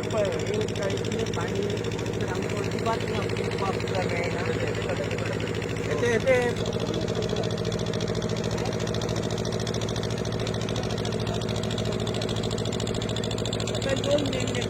पाणी आमको अजिबात वापरला मेळना येते येते दोन महिने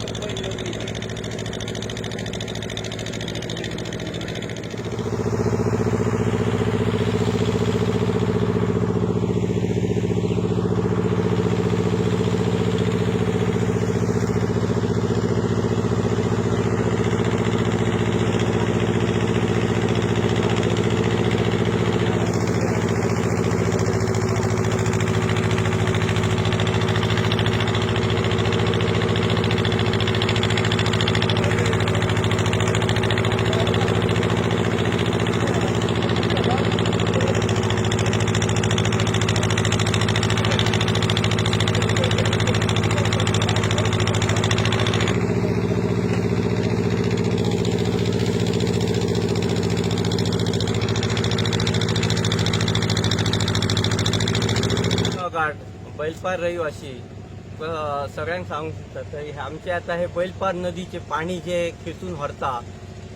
बैलपार रहिवासी सगळ्यांक सांगूंक सोदता आमचे आता हे बैलपार नदीचे पाणी जे खेचून व्हरता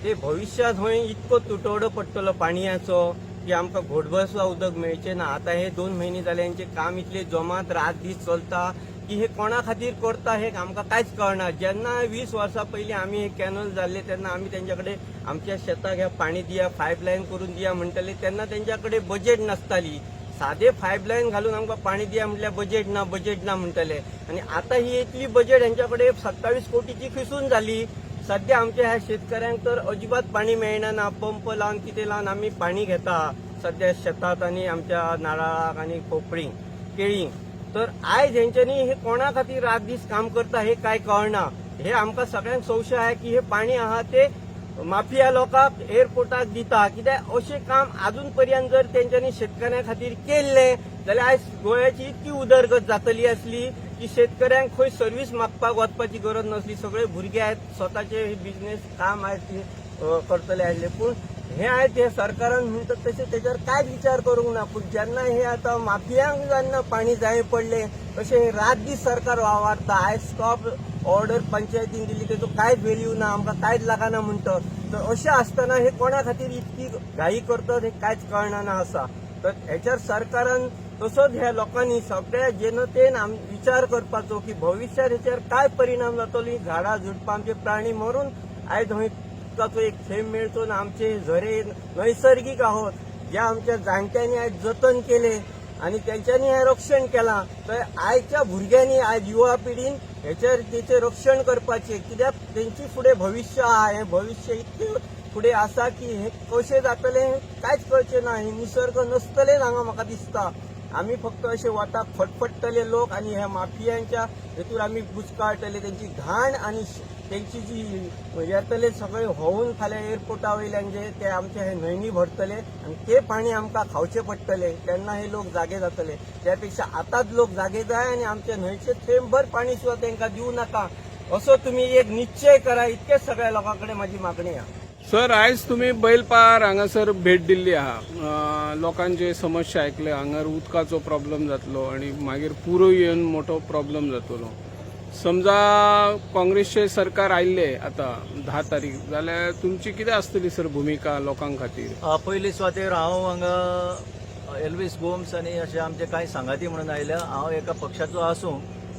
ते भविष्यात हय इतको तुटवडो पडटलो पाणयाचो की आमकां घोटभर सुद्दां उदक मेळचें ना। आता हे 2 महिने जाले यांचे काम इतले जोमात रात दीस चलता की हे कोणा खातीर करता हे आमकां कांयच कळना। जेन्ना 20 वर्सां पयलीं आमी हे कॅनल जाल्ले तेन्ना आमी तेंच्या कडेन आमच्या शेताक हे पाणी दिया पायपलायन करून दिया म्हणटाले तेन्ना तेंच्या कडेन बजेट नासताली। साधे पायपलायन घालून आमकां पाणी दिया म्हटल्यार बजेट ना म्हणटाले आनी आता ही इतली बजेट यांच्याकडे 27 कोटीची खिसून झाली। सध्या आमच्या ह्या शेतकऱ्यांक तर अजिबात पाणी मेळना ना। पंप लावन कितें लावन आमी पाणी घेता सध्या शेतात आनी आमच्या नारळाक आनी खोपडींक केळींक। तर आयज हेंच्यांनी हे कोणा खातीर रात दीस काम करता हे काय कळना। हे आमकां सगळ्यांक संशय आहे की हे पाणी आहा ते माफिया लोकांक एअरपोर्टाक दिता कित्याक अशें काम अजून पर्यंत जर तेंच्यांनी शेतकऱ्यां खातीर केल्लें जाल्यार आयज गोंयाची इतकी उदरगत जातली आसली की शेतकऱ्यांक खंय सर्व्हिस मागपाक वचपाची गरज नसली। सगळे भुरगे आहेत स्वताचे बिझनेस काम आयज करतले आसले पूण हे आयज हे सरकारान म्हणटात तशें तेजेर कांयच विचार करूंक ना। पूण जेन्ना हे आतां माफियांक जेन्ना पाणी जाय पडलें तशें हे रात दीस सरकार वावरता। आयज स्टॉप ऑर्डर पंचायतीन दिली तेजो कांयच व्हॅल्यू ना आमकां कांयच लागना म्हणटा। तर अशें आसतना हे कोणा खातीर इतकी घाई करतात हे कांयच कळना आसा। तर हेचेर सरकारान तसोच ह्या लोकांनी सगळ्या जनतेन विचार करपाचो की भविष्यात हेचेर काय परिणाम जातलो। झाडां झुडपां आमचे प्राणी मरून आयज हय उदकाचो एक थेंब मेळचो ना। आमचे झरे नैसर्गीक आहोत जे आमच्या जाणट्यांनी आयज जतन केले आणि त्यांच्यानी हे रक्षण केलां। तर आयच्या भुरग्यांनी आयज युवा पिढीन तेचे रक्षण करपाचें कित्याक तेंची फुडें भविष्य आहा। हे भविष्य इतकें फुडें आसा की हे कशें जातलें हें कांयच कळचें ना। हे निसर्ग नसतलेच हांगा म्हाका दिसता। आमी फक्त अशे वताक फटफटतले लोक आनी ह्या माफियांच्या हेतून आमी बुचकाळटले तेंची घाण आनी तेंची जी येतले सगळे होवून फाल्यां एअरपोर्टा वयल्यान जे ते आमचे हे न्हंयनी भरतले आनी ते पाणी आमकां खावचें पडटलें तेन्ना हे लोक जागे जातले। त्यापेक्षा आतांच लोक जागे जाय आनी आमचे न्हंयचे थेंबभर पाणी सुद्दां तांकां दिवं नाका असो तुमी एक निश्चय करा। इतकेच सगळ्या लोकां कडेन म्हाजी मागणी आहा। सर आयज तुम्ही बैलपार हांगासर भेट दिल्ली आहा। लोकांचे समस्या ऐकले हांगार उदकाचो प्रॉब्लेम जातलो आणि मागीर पुरो येवन मोठो प्रॉब्लेम जातलो। समजा काँग्रेसचे सरकार आयिल्ले आता 10 तारीख जाल्यार तुमची कितें आसतली सर भूमिका लोकां खातीर? पयली सुवातेर हांव हांगा एल्विस गोम्स आनी अशे आमचे कांय सांगाती म्हणून आयल्या। हांव एका पक्षाचो आसूं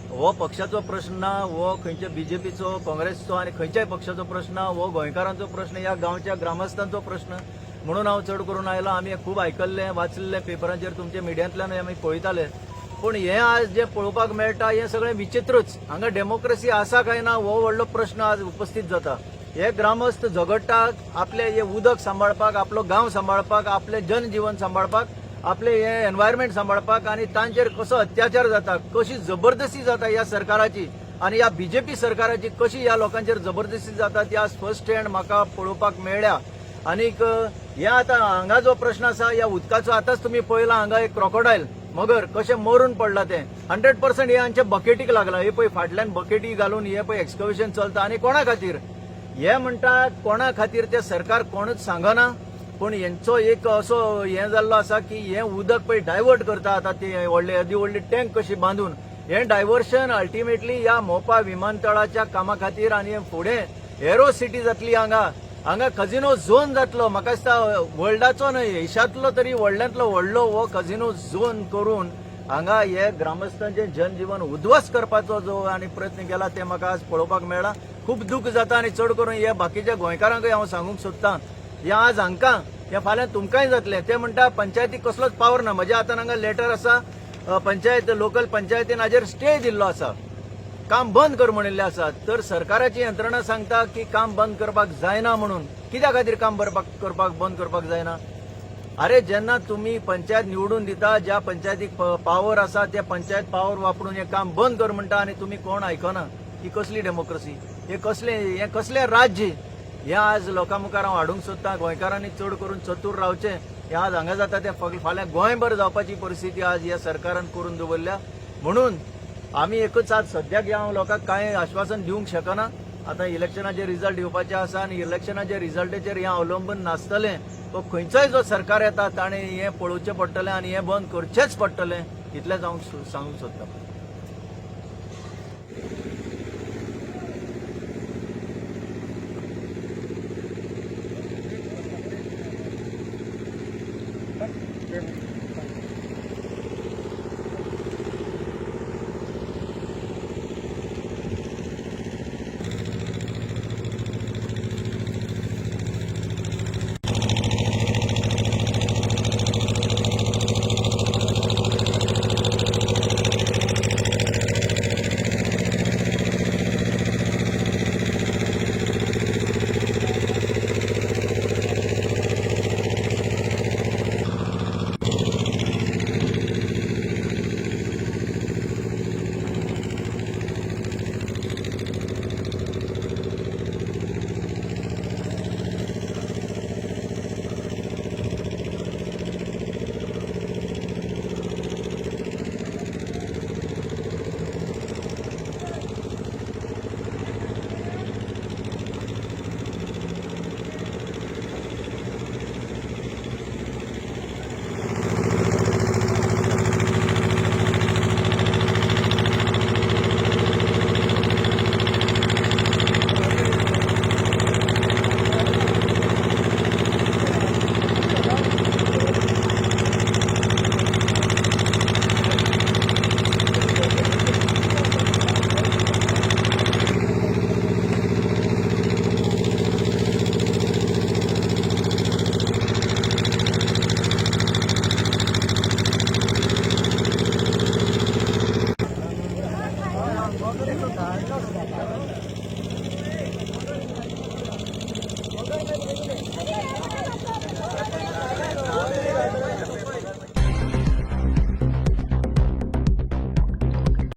हो पक्षाचो प्रश्न ना, हो खंयच्या बीजेपीचो काँग्रेसचो आनी खंयच्याय पक्षाचो प्रश्न ना, हो गोंयकारांचो प्रश्न या गांवच्या ग्रामस्थांचो प्रश्न म्हणून हांव चड करून आयलो। आमी खूब आयकल्लें वाचलें पेपरांचेर तुमच्या मिडियांतल्यान आमी पळयताले पूण हे आज जे पळोवपाक मेळटा हे सगळें विचित्रच। हांगा डेमोक्रेसी आसा काय ना हो व्हडलो प्रश्न आज उपस्थित जाता। हे ग्रामस्थ झगडटात आपले हे उदक सांबाळपाक आपलो गांव सांबाळपाक आपले जनजीवन सांबाळपाक आपले हे एनवायरमेंट सांबाळपाक आनी तांचेर कसो अत्याचार जाता कशी जबरदस्ती जाता ह्या सरकाराची आनी ह्या बीजेपी सरकाराची कशी ह्या लोकांचेर जबरदस्ती जाता ती आज फर्स्ट हँड म्हाका पळोवपाक मेळ्ळ्या। आनीक हे आतां हांगा जो प्रश्न आसा ह्या उदकाचो आतांच तुमी पळयला हांगा एक क्रोकोडायल मगर कशें मरून पडला ते 100% हे हांचे बकेटीक लागला। हे पळय फाटल्यान बकेटी घालून हे पळय एक्सकवेशन चलता आनी कोणा खातीर हे म्हणटात कोणा खातीर ते सरकार कोणूच सांगना पूण हेंचो एक असो हे जाल्लो आसा की हे उदक पळय डायवर्ट करता आतां ते व्हडले अदी व्हडले टँक कशी बांदून हे डायव्हर्शन अल्टिमेटली या मोपा विमानतळाच्या कामा खातीर आनी फुडें एरो सिटी जातली हांगा कझिनो झोन जातलो. म्हाका दिसता वर्ल्डाचो न्हय एशियांतलो तरी व्हडल्यांतलो व्हडलो हो कझिनो झोन करून हांगा हे ग्रामस्थांचे जनजीवन उद्ध्वस्त करपाचो जो आनी प्रयत्न केला ते म्हाका आज पळोवपाक मेळ्ळा. खूब दूख जाता आनी चड करून हे बाकीच्या गोंयकारांकूय हांव सांगूंक सोदतां हे आज हांकां हे फाल्यां तुमकांय जातलें. ते म्हणटा पंचायतीक कसलोच पावर ना. म्हज्या हातान हांगा लेटर आसा पंचायत लोकल पंचायतीन हाजेर स्टे दिल्लो आसा, काम बंद कर म्हणिल्लें आसा. तर सरकाराची यंत्रणा सांगता की काम बंद करपाक जायना म्हणून. कित्या खातीर काम बंद करपाक जायना? अरे जेन्ना तुम्ही पंचायत निवडून दिता, ज्या पंचायतीक पावर आसा त्या पंचायत पावर वापरून हे काम बंद कर म्हणटा आनी तुम्ही कोण आयकना. ही कसली डेमोक्रेसी? हे कसले राज्य? हे आज लोकां मुखार हांव हाडूंक सोदतां. गोंयकारांनी चड करून चतूर रावचें. हे आज हांगा जाता ते फाल्यां गोंयभर जावपाची परिस्थिती आज ह्या सरकारान करून दवरल्या. म्हणून आमी एकच आज सद्याक हांव लोकांक कांय आश्वासन दिवंक शकना. आतां इलेक्शनाचे रिजल्ट येवपाचे आसा आनी इलेक्शनाच्या रिजल्टाचेर हें अवलंबून नासतलें. तो खंयचोय जो सरकार येता ताणें हें पळोवचें पडटलें आनी हें बंद करचेंच पडटलें. इतलेंच हांव सांगूंक सोदतां.